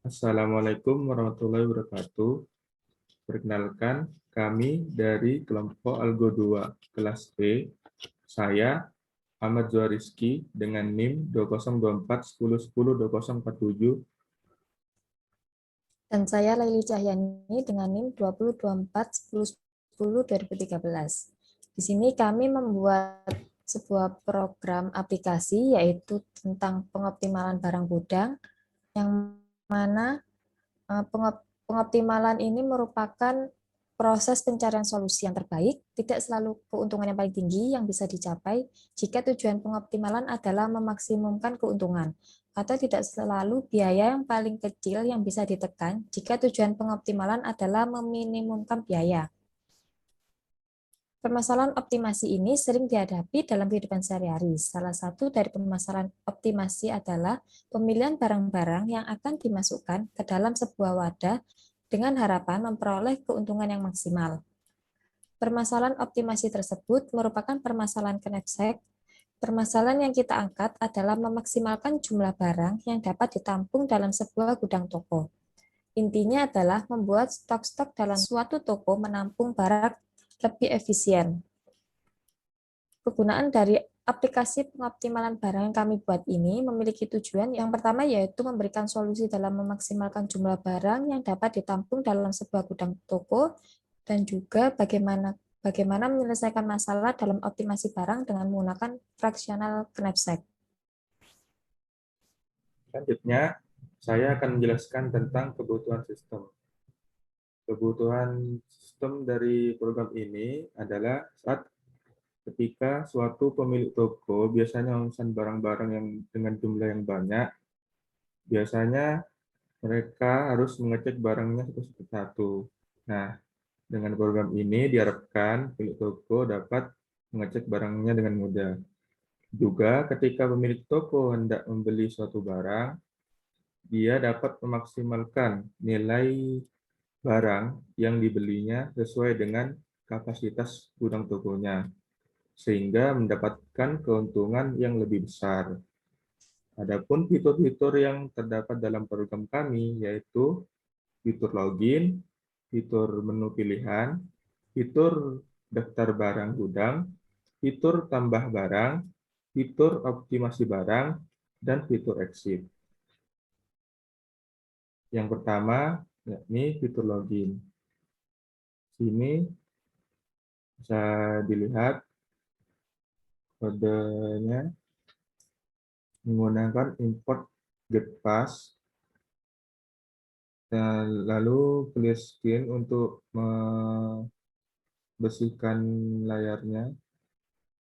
Assalamualaikum warahmatullahi wabarakatuh. Perkenalkan, kami dari kelompok Algo 2 kelas B. Saya Ahmad Zuhariski dengan NIM 202410102047. Dan saya Laili Cahyani dengan NIM 202410102013. Di sini kami membuat sebuah program aplikasi yaitu tentang pengoptimalan barang gudang, yang mana pengoptimalan ini merupakan proses pencarian solusi yang terbaik, tidak selalu keuntungan yang paling tinggi yang bisa dicapai jika tujuan pengoptimalan adalah memaksimumkan keuntungan, atau tidak selalu biaya yang paling kecil yang bisa ditekan jika tujuan pengoptimalan adalah meminimumkan biaya. Permasalahan optimasi ini sering dihadapi dalam kehidupan sehari-hari. Salah satu dari permasalahan optimasi adalah pemilihan barang-barang yang akan dimasukkan ke dalam sebuah wadah dengan harapan memperoleh keuntungan yang maksimal. Permasalahan optimasi tersebut merupakan permasalahan Knapsack. Permasalahan yang kita angkat adalah memaksimalkan jumlah barang yang dapat ditampung dalam sebuah gudang toko. Intinya adalah membuat stok-stok dalam suatu toko menampung barang lebih efisien. Kegunaan dari aplikasi pengoptimalan barang yang kami buat ini memiliki tujuan yang pertama, yaitu memberikan solusi dalam memaksimalkan jumlah barang yang dapat ditampung dalam sebuah gudang toko, dan juga bagaimana menyelesaikan masalah dalam optimasi barang dengan menggunakan fractional knapsack. Selanjutnya, saya akan menjelaskan tentang kebutuhan sistem. Kebutuhan sistem dari program ini adalah ketika suatu pemilik toko biasanya memesan barang-barang yang dengan jumlah yang banyak, biasanya mereka harus mengecek barangnya satu-satu. Nah, dengan program ini diharapkan pemilik toko dapat mengecek barangnya dengan mudah. Juga ketika pemilik toko hendak membeli suatu barang, dia dapat memaksimalkan nilai barang yang dibelinya sesuai dengan kapasitas gudang tokonya, sehingga mendapatkan keuntungan yang lebih besar. Adapun fitur-fitur yang terdapat dalam program kami yaitu fitur login, fitur menu pilihan, fitur daftar barang gudang, fitur tambah barang, fitur optimasi barang, dan fitur exit. Yang pertama, yakni fitur login. Sini bisa dilihat kodenya menggunakan import get pass, dan lalu clear screen untuk membersihkan layarnya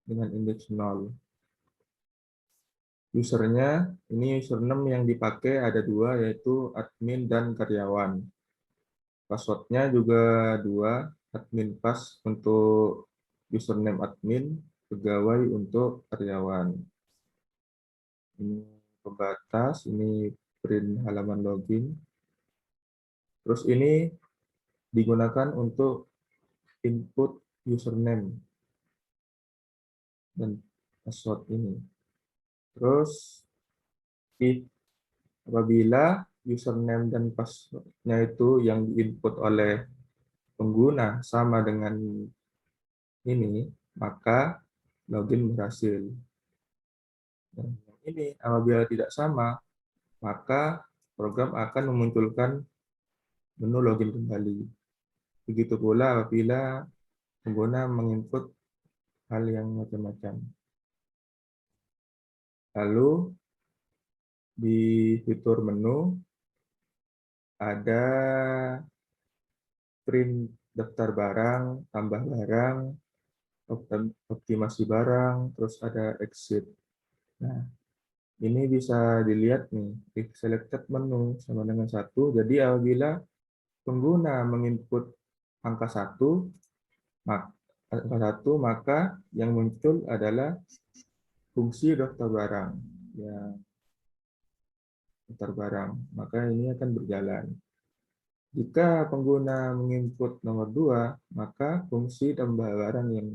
dengan indeks 0. Usernya, ini username yang dipakai ada dua, yaitu admin dan karyawan. Passwordnya juga dua, admin pass untuk username admin, pegawai untuk karyawan. Ini pembatas, ini print halaman login. Terus ini digunakan untuk input username dan password ini. Terus apabila username dan passwordnya itu yang diinput oleh pengguna sama dengan ini, maka login berhasil. Dan ini apabila tidak sama, maka program akan memunculkan menu login kembali. Begitu pula apabila pengguna menginput hal yang macam-macam. Lalu di fitur menu ada print daftar barang, tambah barang, optimasi barang, terus ada exit. Nah, ini bisa dilihat nih, if selected menu sama dengan 1. Jadi apabila pengguna menginput angka 1, maka yang muncul adalah fungsi daftar barang. Ya, daftar barang, maka ini akan berjalan. Jika pengguna menginput nomor 2, maka fungsi tambah barang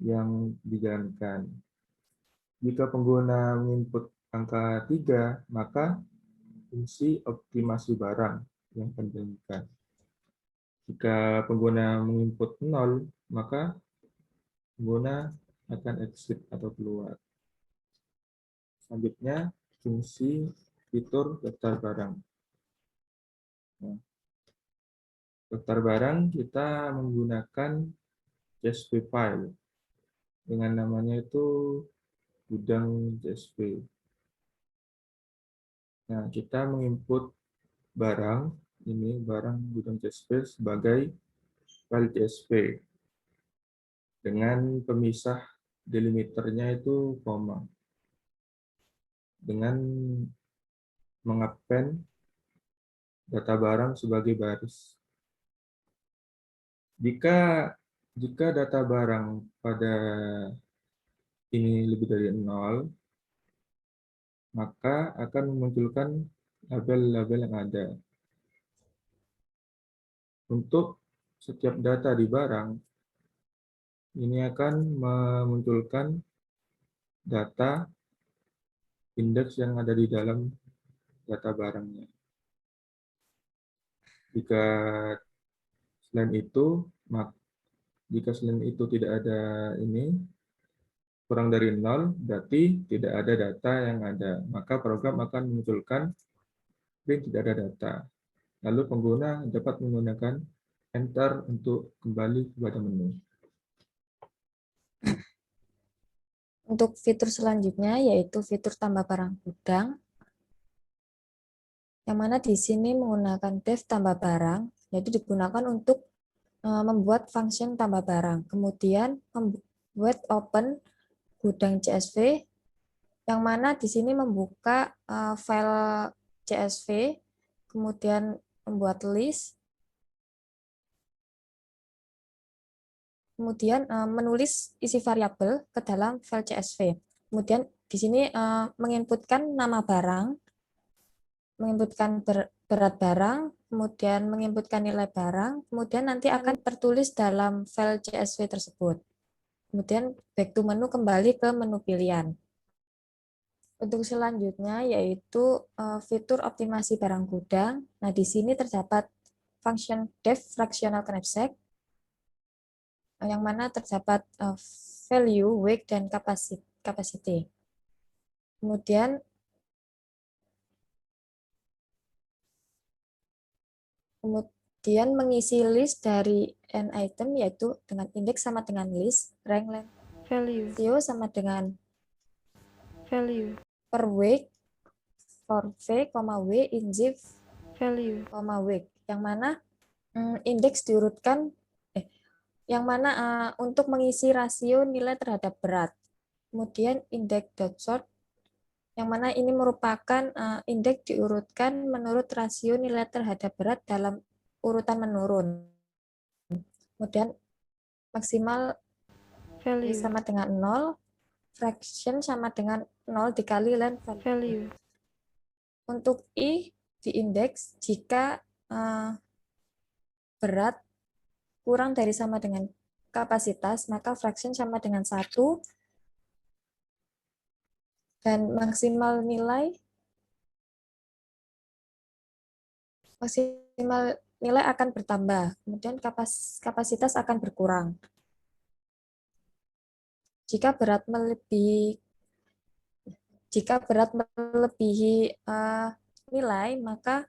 yang dijalankan. Jika pengguna menginput angka 3, maka fungsi optimasi barang yang akan diinginkan. Jika pengguna menginput 0, maka pengguna akan exit atau keluar. Selanjutnya, fungsi fitur daftar barang. Nah, daftar barang kita menggunakan CSV file dengan namanya itu gudang CSV. Nah, kita menginput barang, ini barang gudang CSV sebagai file CSV dengan pemisah delimiternya itu koma. Dengan mengappend data barang sebagai baris. Jika data barang pada ini lebih dari 0, maka akan memunculkan label-label yang ada. Untuk setiap data di barang, ini akan memunculkan data indeks yang ada di dalam data barangnya. Jika selain itu tidak ada ini, kurang dari 0, berarti tidak ada data yang ada. Maka program akan memunculkan print tidak ada data. Lalu pengguna dapat menggunakan Enter untuk kembali kepada menu. Untuk fitur selanjutnya yaitu fitur tambah barang gudang, yang mana di sini menggunakan def tambah barang, yaitu digunakan untuk membuat function tambah barang. Kemudian membuat open gudang CSV, yang mana di sini membuka file CSV, kemudian membuat list, kemudian menulis isi variabel ke dalam file CSV. Kemudian di sini menginputkan nama barang, menginputkan berat barang, kemudian menginputkan nilai barang, kemudian nanti akan tertulis dalam file CSV tersebut. Kemudian back to menu, kembali ke menu pilihan. Untuk selanjutnya yaitu fitur optimasi barang gudang. Nah, di sini terdapat function def fractional knapsack, yang mana terdapat value, weight, dan capacity. Kemudian mengisi list dari n item, yaitu dengan indeks sama dengan list, rank length value, ratio sama dengan value, per week, for v, w, inzip, value, week, yang mana indeks diurutkan yang mana untuk mengisi rasio nilai terhadap berat. Kemudian index.sort, yang mana ini merupakan indeks diurutkan menurut rasio nilai terhadap berat dalam urutan menurun. Kemudian maksimal value, sama dengan 0, fraction sama dengan 0 dikali length value, Untuk I diindeks jika berat kurang dari sama dengan kapasitas, maka fraction sama dengan 1, dan maksimal nilai akan bertambah, kemudian kapasitas akan berkurang. Jika berat melebihi nilai, maka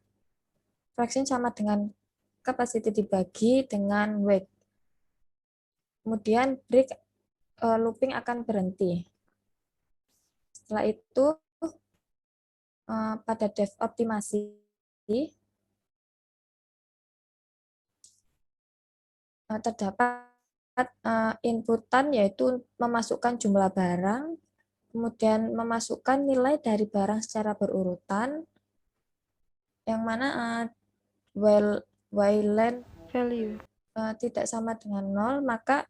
fraction sama dengan capacity dibagi dengan weight. Kemudian break looping akan berhenti. Setelah itu pada def optimasi terdapat inputan, yaitu memasukkan jumlah barang, kemudian memasukkan nilai dari barang secara berurutan, yang mana while length value, tidak sama dengan 0, maka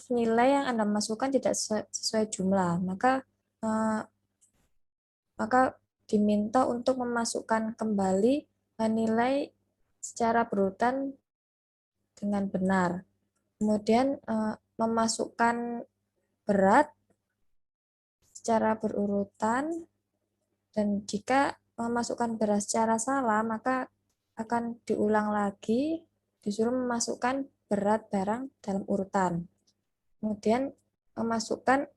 nilai yang Anda masukkan tidak sesuai jumlah, maka diminta untuk memasukkan kembali nilai secara berurutan dengan benar. Kemudian memasukkan berat secara berurutan, dan jika memasukkan beras secara salah, maka akan diulang lagi, disuruh memasukkan berat barang dalam urutan. Kemudian memasukkan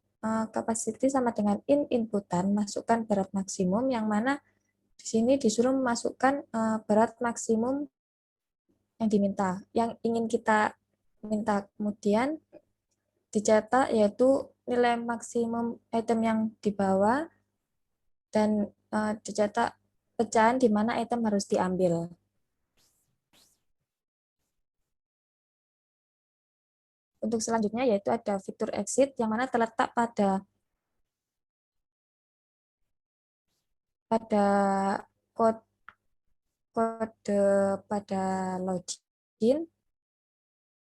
capacity sama dengan inputan, masukkan berat maksimum, yang mana di sini disuruh memasukkan berat maksimum yang diminta, yang ingin kita minta. Kemudian dicetak yaitu nilai maksimum item yang dibawa, dan dicetak pecahan di mana item harus diambil. Untuk selanjutnya yaitu ada fitur exit yang mana terletak pada kode pada login,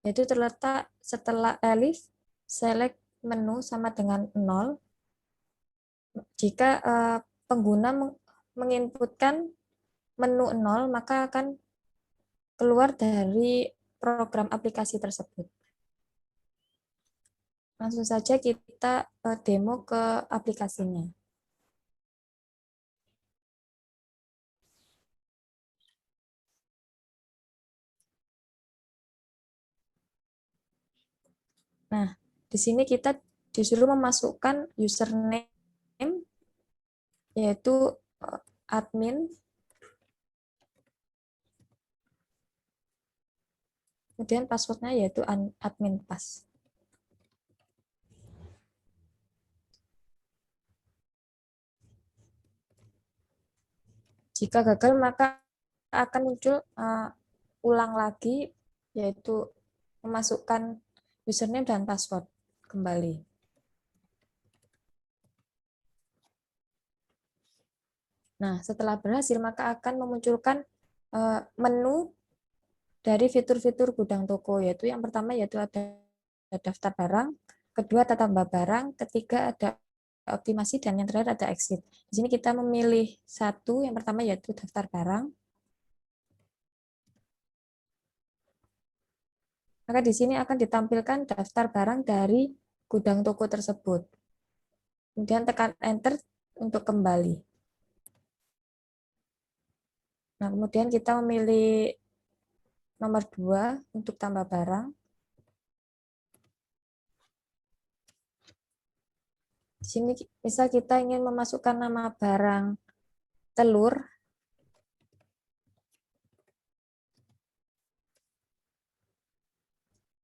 yaitu terletak setelah elif select menu sama dengan 0. Jika pengguna menginputkan menu 0, maka akan keluar dari program aplikasi tersebut. Langsung saja kita demo ke aplikasinya. Nah, di sini kita disuruh memasukkan username, yaitu admin, kemudian passwordnya yaitu admin pass. Jika gagal, maka akan muncul ulang lagi, yaitu memasukkan username dan password kembali. Nah, setelah berhasil, maka akan memunculkan menu dari fitur-fitur gudang toko, yaitu yang pertama yaitu ada daftar barang, kedua ada tambah barang, ketiga ada optimasi, dan yang terakhir ada exit. Di sini kita memilih satu, yang pertama yaitu daftar barang. Maka di sini akan ditampilkan daftar barang dari gudang toko tersebut. Kemudian tekan enter untuk kembali. Nah, kemudian kita memilih nomor 2 untuk tambah barang. Di sini misal kita ingin memasukkan nama barang telur,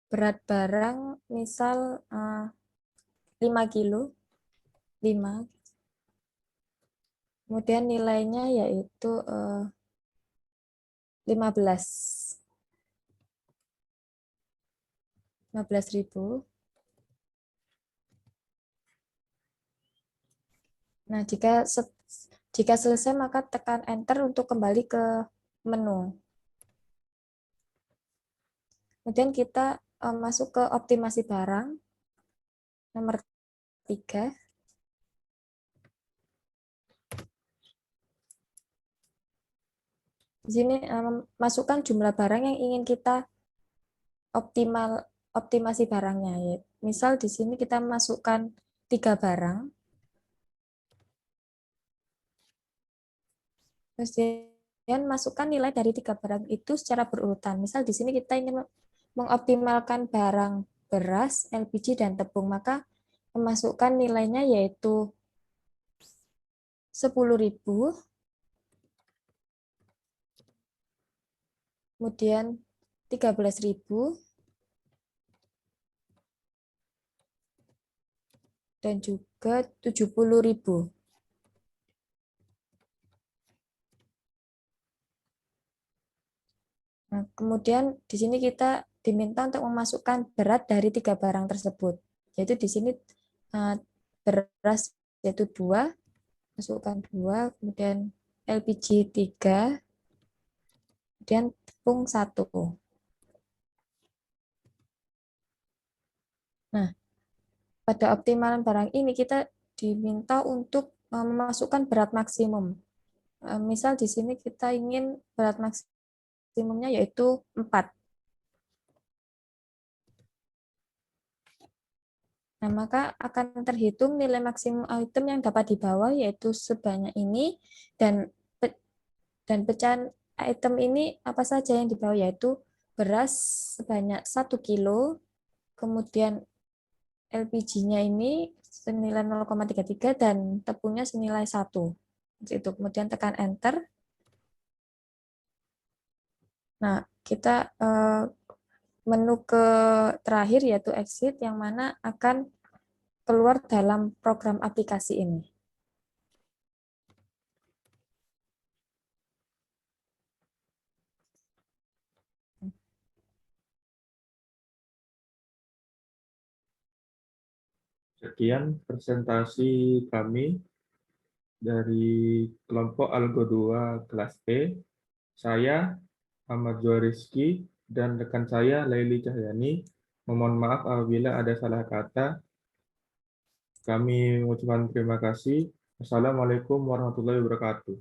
berat barang misal 5 kilo, 5. Kemudian nilainya yaitu 15.000. Nah, jika selesai maka tekan enter untuk kembali ke menu. Kemudian kita masuk ke optimasi barang nomor 3. Di sini masukkan jumlah barang yang ingin kita optimasi barangnya. Misal di sini kita masukkan 3 barang. Kemudian masukkan nilai dari 3 barang itu secara berurutan. Misal di sini kita ingin mengoptimalkan barang beras, LPG, dan tepung, maka memasukkan nilainya yaitu 10.000, kemudian 13.000, dan juga 70.000. Nah, kemudian di sini kita diminta untuk memasukkan berat dari 3 barang tersebut. Yaitu di sini beras yaitu 2, masukkan 2, kemudian LPG 3, kemudian tepung 1. Nah, pada optimalan barang ini kita diminta untuk memasukkan berat maksimum. Misal di sini kita ingin berat maksimumnya yaitu 4. Nah, maka akan terhitung nilai maksimum item yang dapat dibawa yaitu sebanyak ini, dan Dan pecahan item ini apa saja yang dibawa, yaitu beras sebanyak 1 kilo, kemudian LPG-nya ini senilai 0,33 dan tepungnya senilai 1. Itu. Kemudian tekan enter. Nah, kita menu ke terakhir yaitu exit, yang mana akan keluar dalam program aplikasi ini. Sekian presentasi kami dari kelompok Algo 2 kelas E. Saya Ahmad Rizky dan rekan saya Laili Cahyani. Mohon maaf apabila ada salah kata. Kami mengucapkan terima kasih. Wassalamualaikum warahmatullahi wabarakatuh.